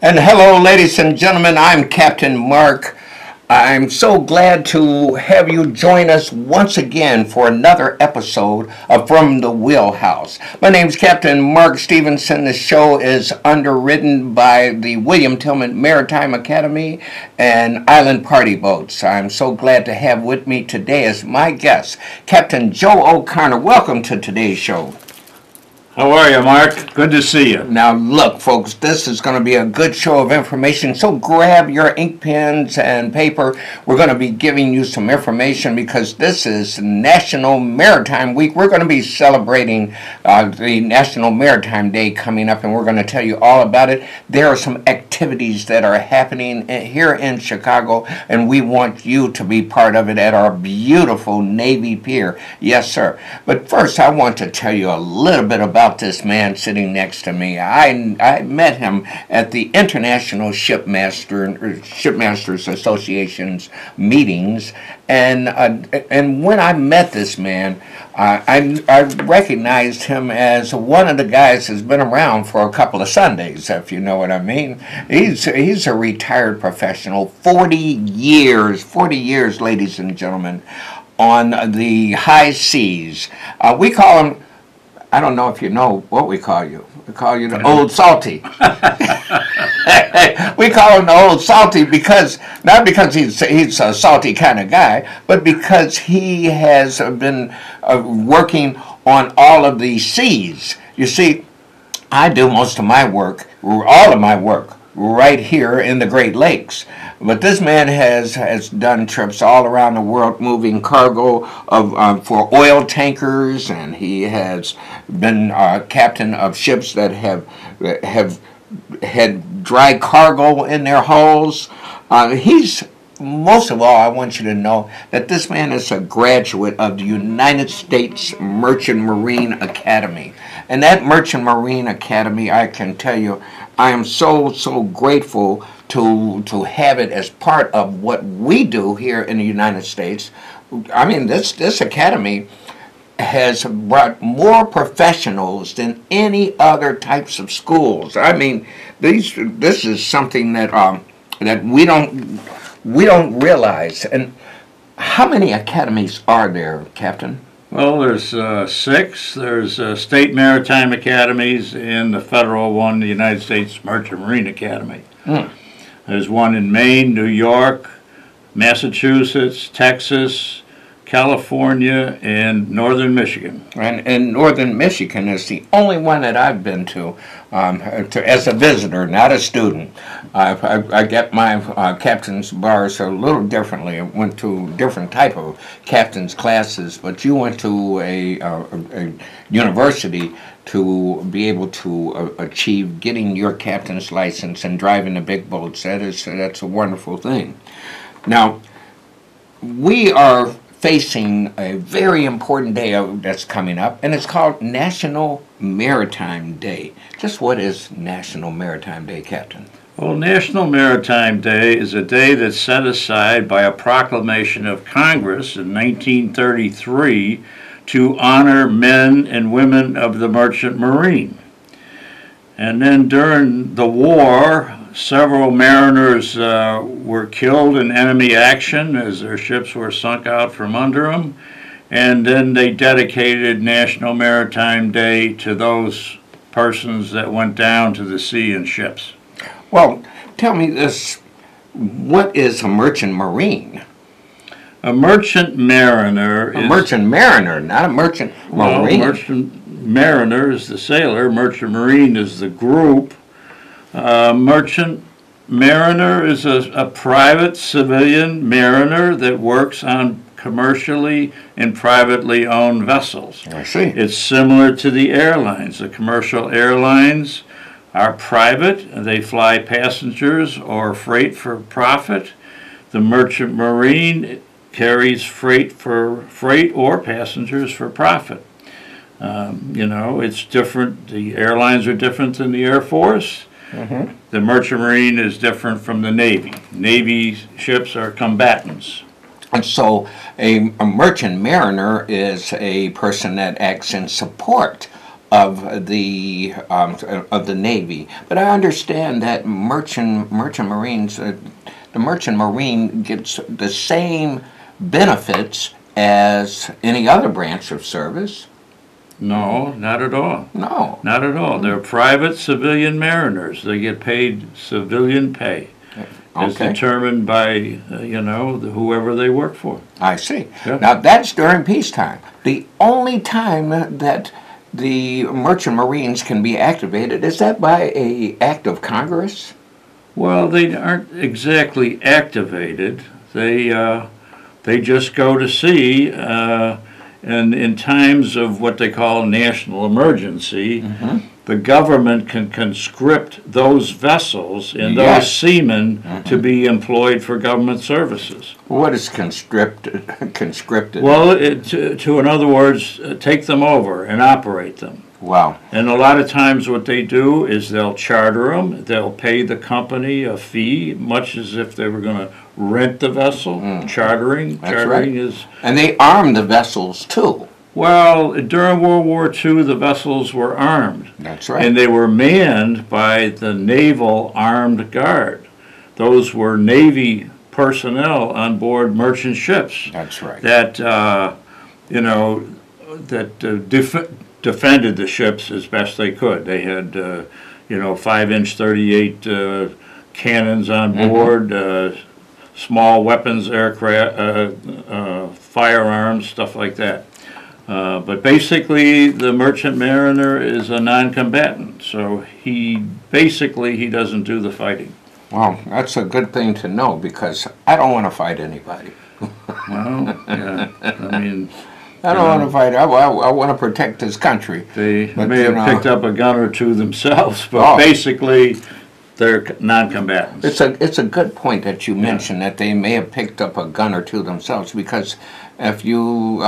And hello, ladies and gentlemen. I'm Captain Mark. I'm so glad to have you join us once again for another episode of From the Wheelhouse. My name is Captain Mark Stevenson. The show is underwritten by the William Tillman Maritime Academy and Island Party Boats. I'm so glad to have with me today as my guest, Captain Joe O'Connor. Welcome to today's show. How are you, Mark? Good to see you. Now, look, folks, this is going to be a good show of information, so grab your ink pens and paper. We're going to be giving you some information because this is National Maritime Week. We're going to be celebrating the National Maritime Day coming up, and we're going to tell you all about it. There are some activities that are happening here in Chicago, and we want you to be part of it at our beautiful Navy Pier. Yes, sir. But first, I want to tell you a little bit about this man sitting next to me. I met him at the International Shipmasters Association's meetings, and when I met this man, I recognized him as one of the guys who's been around for a couple of Sundays, if you know what I mean. He's a retired professional, 40 years, ladies and gentlemen, on the high seas. We call him, I don't know if you know what we call you. We call you the Old Salty. We call him the Old Salty because, not because he's a salty kind of guy, but because he has been working on all of these seas. You see, I do most of my work, all of my work, right here in the Great Lakes. But this man has done trips all around the world moving cargo for oil tankers, and he has been captain of ships that have had dry cargo in their hulls. Most of all, I want you to know that this man is a graduate of the United States Merchant Marine Academy. And that Merchant Marine Academy, I can tell you, I am so grateful to have it as part of what we do here in the United States. I mean, this academy has brought more professionals than any other types of schools. I mean, this is something that we don't realize. And how many academies are there, Captain? Well, there's 6. There's state maritime academies and the federal one, the United States Merchant Marine Academy. There's one in Maine, New York, Massachusetts, Texas, California, and northern Michigan. And northern Michigan is the only one that I've been to as a visitor, not a student. I get my captain's bars a little differently. I went to different type of captain's classes, but you went to a university to be able to achieve getting your captain's license and driving the big boats. That's a wonderful thing. Now, we are facing a very important day that's coming up, and it's called National Maritime Day. Just what is National Maritime Day, Captain? Well, National Maritime Day is a day that's set aside by a proclamation of Congress in 1933 to honor men and women of the Merchant Marine. And then during the war, several mariners were killed in enemy action as their ships were sunk out from under them. And then they dedicated National Maritime Day to those persons that went down to the sea in ships. Well, tell me this, what is a merchant marine? A merchant mariner is... A merchant mariner, not a merchant marine. Well, merchant mariner is the sailor, merchant marine is the group. Merchant mariner is a private civilian mariner that works on commercially and privately owned vessels. I see. It's similar to the airlines. The commercial airlines are private. They fly passengers or freight for profit. The merchant marine carries freight or passengers for profit. It's different. The airlines are different than the Air Force. Mm-hmm. The Merchant Marine is different from the Navy. Navy ships are combatants. And so a merchant mariner is a person that acts in support of the Navy. But I understand that merchant marines, the merchant marine gets the same benefits as any other branch of service. No, not at all. No. Not at all. They're private civilian mariners. They get paid civilian pay. As Okay. determined by, whoever they work for. I see. Yeah. Now that's during peacetime. The only time that the merchant marines can be activated, is that by a act of Congress? Well, they aren't exactly activated. They just go to sea, and in times of what they call national emergency, the government can conscript those vessels and those Yes. seamen to be employed for government services. What is conscripted? Conscripted. Well, in other words, take them over and operate them. Wow. And a lot of times what they do is they'll charter them, they'll pay the company a fee, much as if they were going to rent the vessel. Chartering. That's Chartering right. is, And they arm the vessels too. well, during World War II, the vessels were armed. That's right. And they were manned by the Naval Armed Guard. Those were Navy personnel on board merchant ships That's right. that, defended the ships as best they could. They had, 5-inch 38 cannons on board, small weapons, aircraft, firearms, stuff like that. But basically, the merchant mariner is a non-combatant, so he doesn't do the fighting. Well, that's a good thing to know because I don't want to fight anybody. Well, yeah, I mean, I don't want to fight. I want to protect this country. they But, may you have know- picked up a gun or two themselves, but Oh. basically, they're non-combatants. It's a good point that you mentioned that they may have picked up a gun or two themselves because if you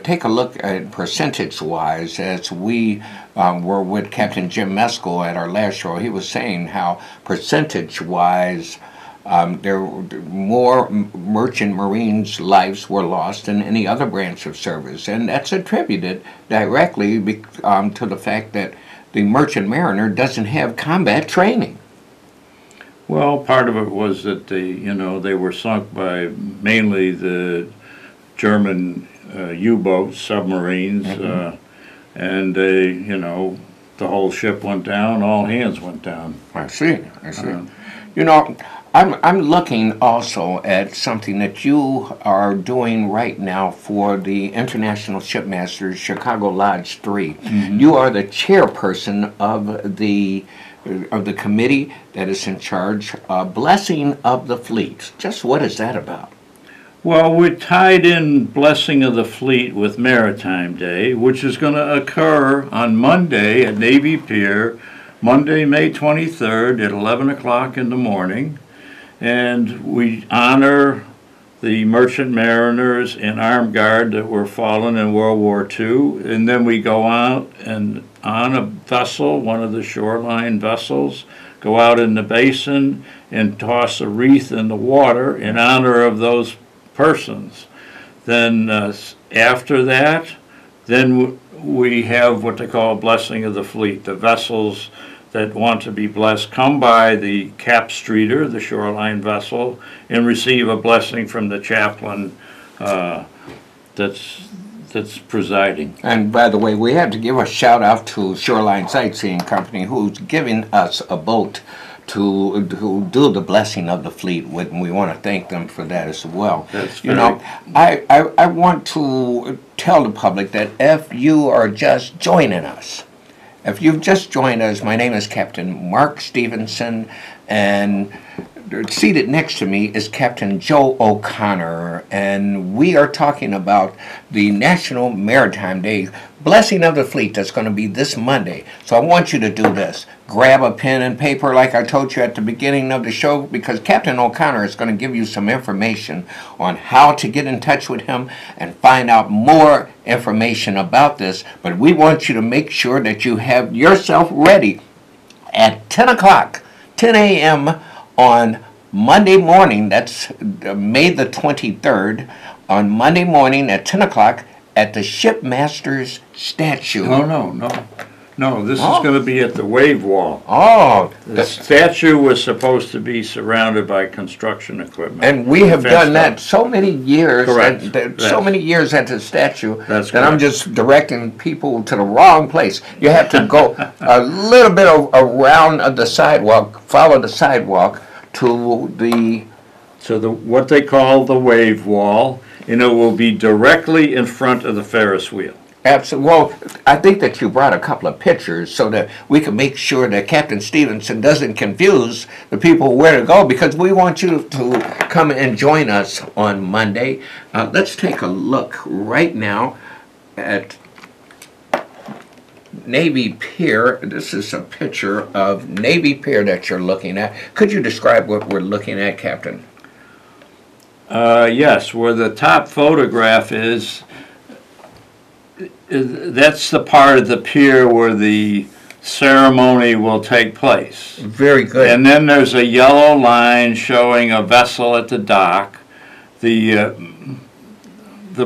take a look at percentage-wise, as we were with Captain Jim Meskel at our last show, he was saying how percentage-wise there were more merchant marines' lives were lost than any other branch of service, and that's attributed directly to the fact that the merchant mariner doesn't have combat training. Well, part of it was that they were sunk by mainly the German U-boats, submarines, and the whole ship went down, all hands went down. I see. I'm looking also at something that you are doing right now for the International Shipmasters Chicago Lodge 3. You are the chairperson of the committee that is in charge of Blessing of the Fleet. Just what is that about? Well, we tied in Blessing of the Fleet with Maritime Day, which is going to occur on Monday at Navy Pier, Monday, May 23rd at 11 o'clock in the morning. And we honor the merchant mariners and armed guard that were fallen in World War II. And then we go out and on a vessel, one of the shoreline vessels, go out in the basin and toss a wreath in the water in honor of those persons. Then after that, then we have what they call a Blessing of the Fleet. The vessels that want to be blessed come by the cap streeter, the shoreline vessel, and receive a blessing from the chaplain that's presiding. And by the way, we have to give a shout out to Shoreline Sightseeing Company, who's giving us a boat to do the Blessing of the Fleet with, and we want to thank them for that as well. That's I want to tell the public that if you are just joining us, if you've just joined us, my name is Captain Mark Stevenson, and seated next to me is Captain Joe O'Connor, and we are talking about the National Maritime Day Blessing of the Fleet that's going to be this Monday. So I want you to do this. Grab a pen and paper like I told you at the beginning of the show, because Captain O'Connor is going to give you some information on how to get in touch with him and find out more information about this. But we want you to make sure that you have yourself ready at 10 o'clock, 10 a.m. on Monday morning. That's May the 23rd, on Monday morning at 10 o'clock at the Shipmaster's statue. No. No, this is Oh. going to be at the wave wall. Oh, The statue was supposed to be surrounded by construction equipment. and we have Fenced done that up. so many years. Correct. So Yes. many years at the statue That's that I'm correct. just directing people to the wrong place. You have to go a little bit around the sidewalk, follow the sidewalk to the. So what they call the wave wall, and it will be directly in front of the Ferris wheel. Absolutely. Well, I think that you brought a couple of pictures so that we can make sure that Captain Stevenson doesn't confuse the people where to go, because we want you to come and join us on Monday. Let's take a look right now at Navy Pier. This is a picture of Navy Pier that you're looking at. Could you describe what we're looking at, Captain? Yes, where the top photograph is, that's the part of the pier where the ceremony will take place. Very good. And then there's a yellow line showing a vessel at the dock. The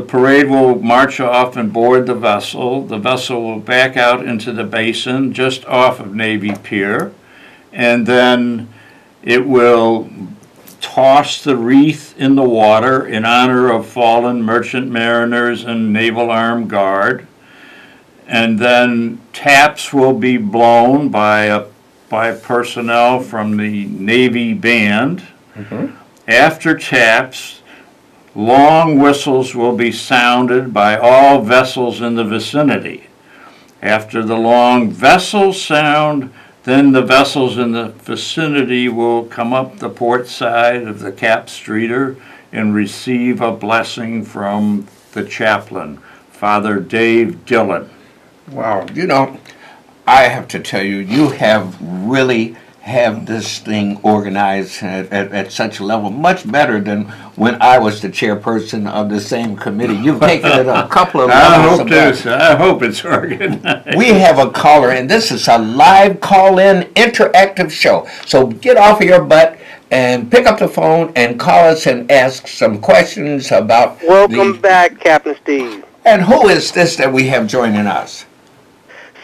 parade will march off and board the vessel. The vessel will back out into the basin just off of Navy Pier, and then it will toss the wreath in the water in honor of fallen merchant mariners and naval armed guard. And then taps will be blown by personnel from the Navy band. Mhm. After taps, long whistles will be sounded by all vessels in the vicinity. After the long vessel sound, then the vessels in the vicinity will come up the port side of the Cap Streeter and receive a blessing from the chaplain, Father Dave Dillon. Wow, you know, I have to tell you, you have really have this thing organized at such a level, much better than when I was the chairperson of the same committee. You've taken it a couple of levels above. I hope it's organized. We have a caller, and this is a live call-in interactive show. So get off of your butt and pick up the phone and call us and ask some questions about Welcome back, Captain Steve. And who is this that we have joining us?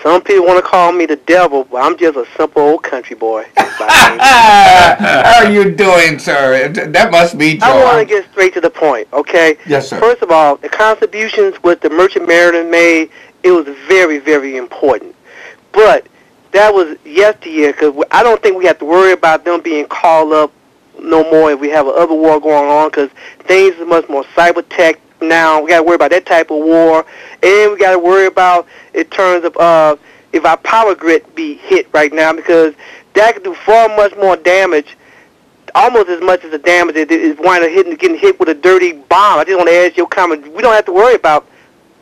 Some people want to call me the devil, but I'm just a simple old country boy. How are you doing, sir? That must be Joe. I want to get straight to the point, okay? Yes, sir. First of all, the contributions with the Merchant Mariner made, it was very, very important. But that was yesteryear, because I don't think we have to worry about them being called up no more if we have another war going on, because things are much more cyber tech now. We got to worry about that type of war, and we got to worry about in terms of if our power grid be hit right now, because that could do far much more damage, almost as much as the damage it is getting hit with a dirty bomb. I just want to ask your comment. We don't have to worry about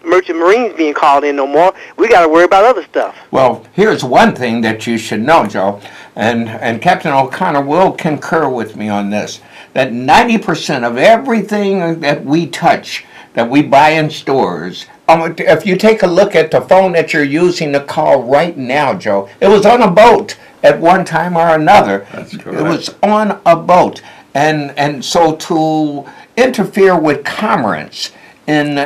merchant marines being called in no more. We got to worry about other stuff. Well, here's one thing that you should know, Joe, and Captain O'Connor will concur with me on this, that 90% of everything that we touch, that we buy in stores, if you take a look at the phone that you're using to call right now, Joe, it was on a boat at one time or another. That's correct. It was on a boat. And so to interfere with commerce in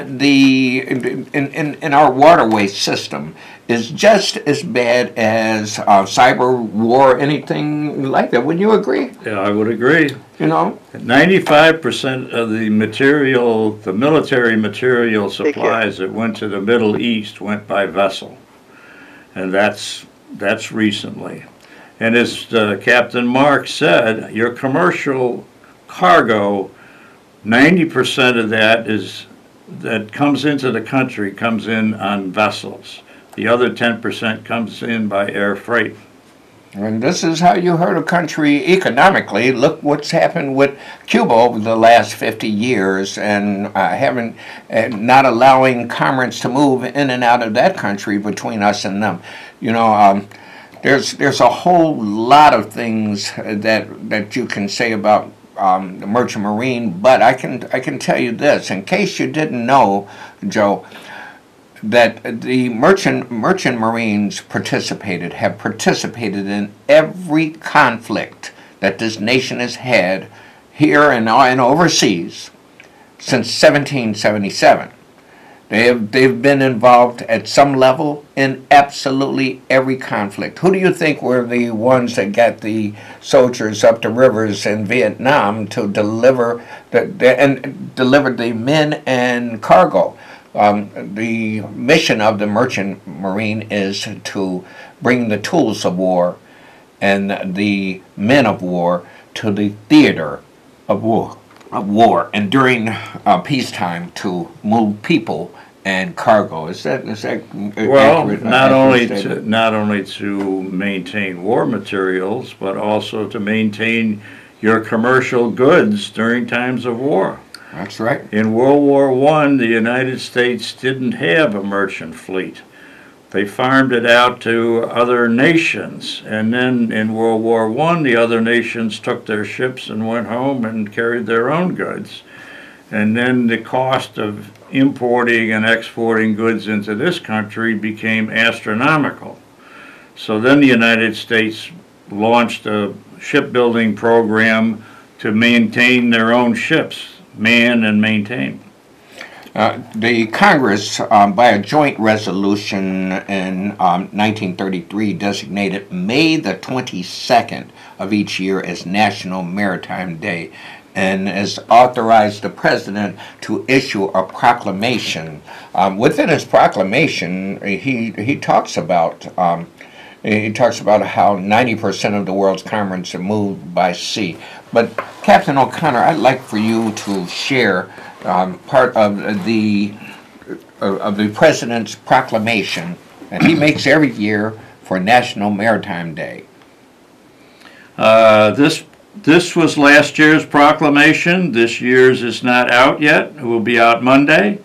our waterway system is just as bad as cyber war or anything like that. Wouldn't you agree? Yeah, I would agree. You know? 95% of the material, the military material supplies that went to the Middle East went by vessel. And that's recently. And as Captain Mark said, your commercial cargo, 90% of that comes into the country comes in on vessels. The other 10% comes in by air freight. And this is how you hurt a country economically. Look what's happened with Cuba over the last 50 years and not allowing commerce to move in and out of that country between us and them. You know, there's a whole lot of things that you can say about the Merchant Marine, but I can tell you this, in case you didn't know, Joe, that the merchant Marines have participated in every conflict that this nation has had here and overseas since 1777. They've been involved at some level in absolutely every conflict. Who do you think were the ones that got the soldiers up the rivers in Vietnam to deliver delivered the men and cargo? The mission of the merchant marine is to bring the tools of war and the men of war to the theater of war, and during peacetime to move people and cargo. Is that Well, accurate? not only to maintain war materials, but also to maintain your commercial goods during times of war. That's right. In World War I, the United States didn't have a merchant fleet. They farmed it out to other nations, and then in World War I, the other nations took their ships and went home and carried their own goods. And then the cost of importing and exporting goods into this country became astronomical. So then the United States launched a shipbuilding program to maintain their own ships, man and maintain. The Congress, by a joint resolution in 1933, designated May the 22nd of each year as National Maritime Day, and has authorized the president to issue a proclamation. Within his proclamation, he talks about how 90% of the world's commerce are moved by sea. But Captain O'Connor, I'd like for you to share part of the president's proclamation that he makes every year for National Maritime Day. This was last year's proclamation. This year's is not out yet. It will be out Monday.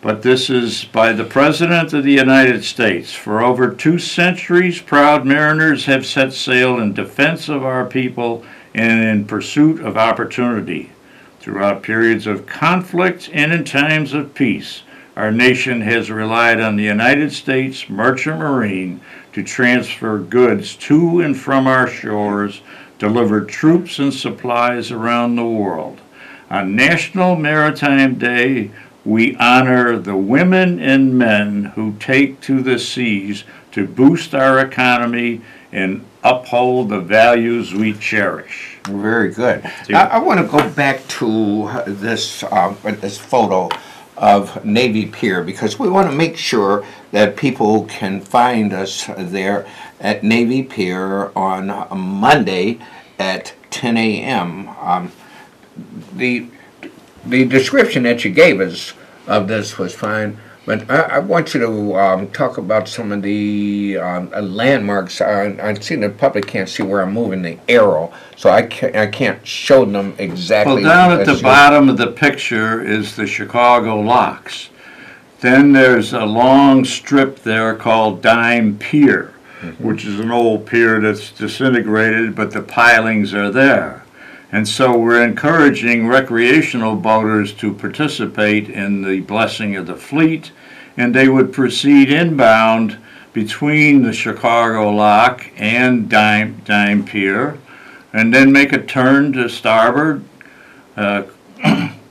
But this is by the President of the United States. For over 2 centuries, proud mariners have set sail in defense of our people and in pursuit of opportunity. Throughout periods of conflict and in times of peace, our nation has relied on the United States Merchant Marine to transfer goods to and from our shores, deliver troops and supplies around the world. On National Maritime Day, we honor the women and men who take to the seas to boost our economy and uphold the values we cherish. Very good. I want to go back to this photo of Navy Pier, because we want to make sure that people can find us there at Navy Pier on Monday at 10 a.m. The description that you gave us of this was fine, but I want you to talk about some of the landmarks. I see the public can't see where I'm moving the arrow, so I can't show them exactly. Well, down at the bottom of the picture is the Chicago Locks. Then there's a long strip there called Dime Pier, which is an old pier that's disintegrated, but the pilings are there. And so we're encouraging recreational boaters to participate in the blessing of the fleet, and they would proceed inbound between the Chicago Lock and Dime Pier, and then make a turn to starboard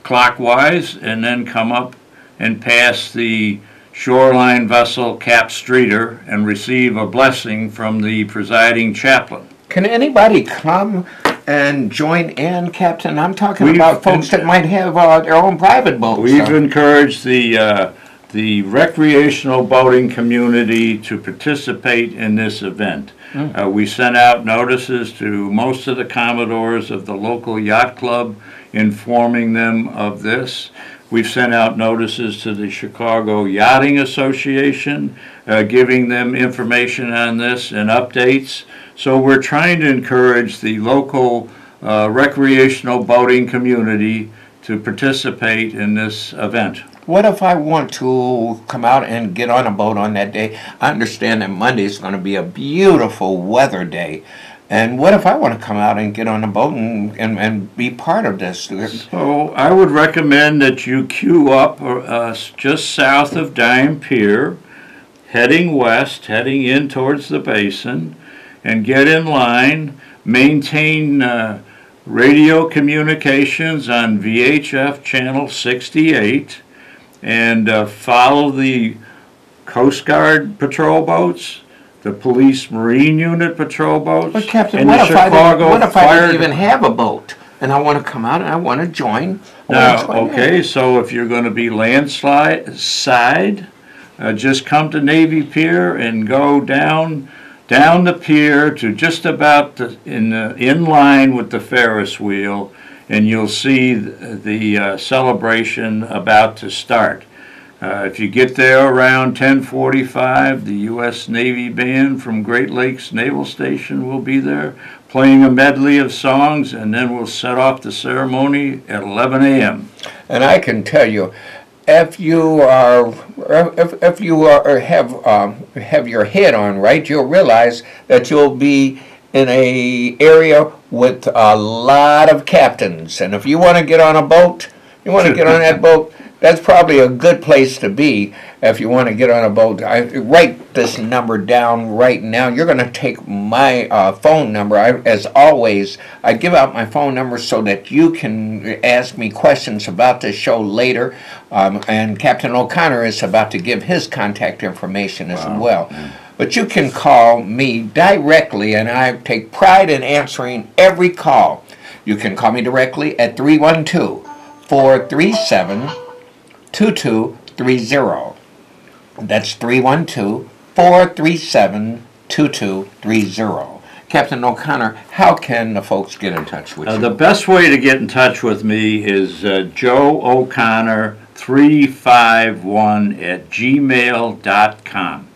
clockwise, and then come up and pass the shoreline vessel Cap Streeter and receive a blessing from the presiding chaplain. Can anybody come and join in, Captain? I'm talking about folks that might have their own private boats. We've encouraged the recreational boating community to participate in this event. We sent out notices to most of the commodores of the local yacht club, informing them of this. We've sent out notices to the Chicago Yachting Association, giving them information on this and updates. So we're trying to encourage the local recreational boating community to participate in this event. What if I want to come out and get on a boat on that day? I understand that Monday is going to be a beautiful weather day. And what if I want to come out and get on a boat and be part of this? So I would recommend that you queue up just south of Dime Pier, heading west, heading in towards the basin, and get in line, maintain radio communications on VHF channel 68, and follow the Coast Guard patrol boats, the Police Marine Unit patrol boats, But Captain, and what the if I Chicago didn't, what if I Fire didn't even have a boat and I want to come out and I want to join? Now, okay, so if you're going to be side, just come to Navy Pier and go down the pier to just about in line with the Ferris wheel, and you'll see the celebration about to start. If you get there around 10:45, the U.S. Navy Band from Great Lakes Naval Station will be there playing a medley of songs, and then we'll set off the ceremony at 11 a.m. And I can tell you, if you are, if you are, have your head on right, you'll realize that you'll be in a area with a lot of captains. And if you want to get on a boat, you want to get on that boat, that's probably a good place to be if you want to get on a boat. Write this number down right now. You're going to take my phone number. As always, I give out my phone number so that you can ask me questions about this show later. And Captain O'Connor is about to give his contact information as well. But you can call me directly, and I take pride in answering every call. You can call me directly at 312-437-2230. That's 312-437-2230. Captain O'Connor, how can the folks get in touch with you? The best way to get in touch with me is Joe O'Connor 351@gmail.com.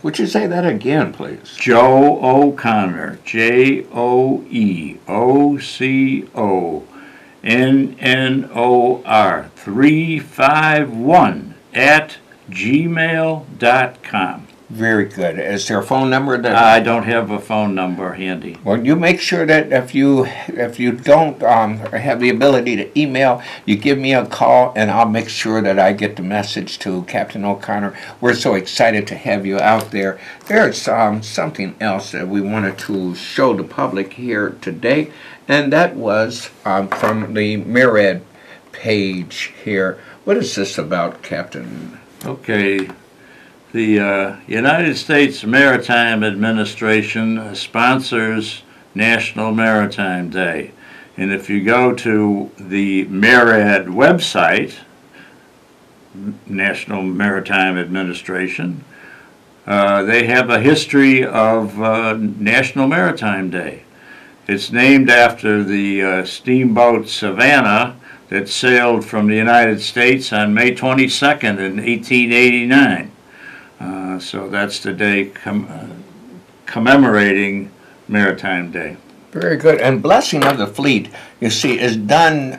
Would you say that again, please? Joe O'Connor, JoeConnor 351@gmail.com. Very good. Is there a phone number that I don't have a phone number handy. Well, you make sure that if you don't have the ability to email, you give me a call, and I'll make sure that I get the message to Captain O'Connor. We're so excited to have you out there. There's something else that we wanted to show the public here today, and that was from the MARAD page here. What is this about, Captain? Okay. The United States Maritime Administration sponsors National Maritime Day. And if you go to the MARAD website, National Maritime Administration, they have a history of National Maritime Day. It's named after the steamboat Savannah that sailed from the United States on May 22nd in 1889. So that's the day commemorating Maritime Day. Very good. And Blessing of the Fleet, you see, is done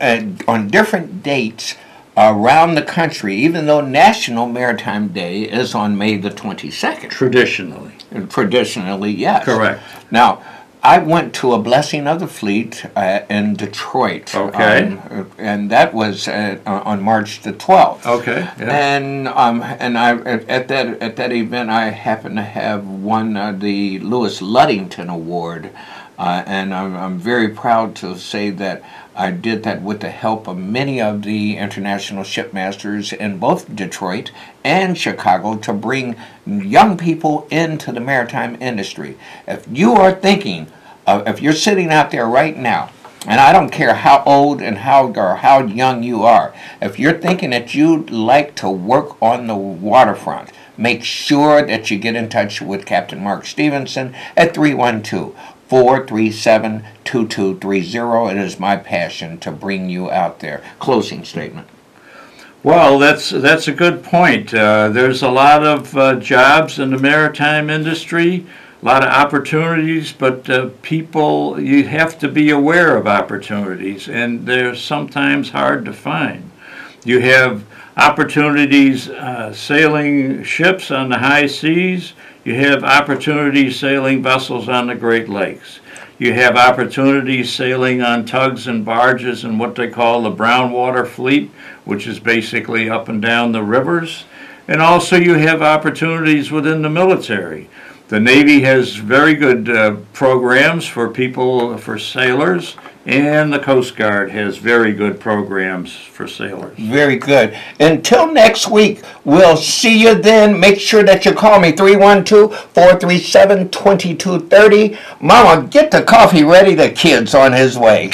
on different dates around the country, even though National Maritime Day is on May the 22nd. Traditionally. Traditionally, yes. Correct. Now, I went to a Blessing of the Fleet in Detroit. Okay. And that was on March the 12th. Okay. Yeah. And I at that event I happened to have won the Lewis Ludington Award, and I'm very proud to say that I did that with the help of many of the international shipmasters in both Detroit and Chicago to bring young people into the maritime industry. If you are thinking, if you're sitting out there right now, and I don't care how old and how young you are, if you're thinking that you'd like to work on the waterfront, make sure that you get in touch with Captain Mark Stevenson at 312-437-2230. It is my passion to bring you out there. Closing statement. Well, that's a good point. There's a lot of jobs in the maritime industry, a lot of opportunities, but people, you have to be aware of opportunities, and they're sometimes hard to find. You have opportunities sailing ships on the high seas. You have opportunities sailing vessels on the Great Lakes. You have opportunities sailing on tugs and barges in what they call the brown water fleet, which is basically up and down the rivers. And also you have opportunities within the military. The Navy has very good programs for people, for sailors, and the Coast Guard has very good programs for sailors. Very good. Until next week, we'll see you then. Make sure that you call me, 312-437-2230. Mama, get the coffee ready. The kid's on his way.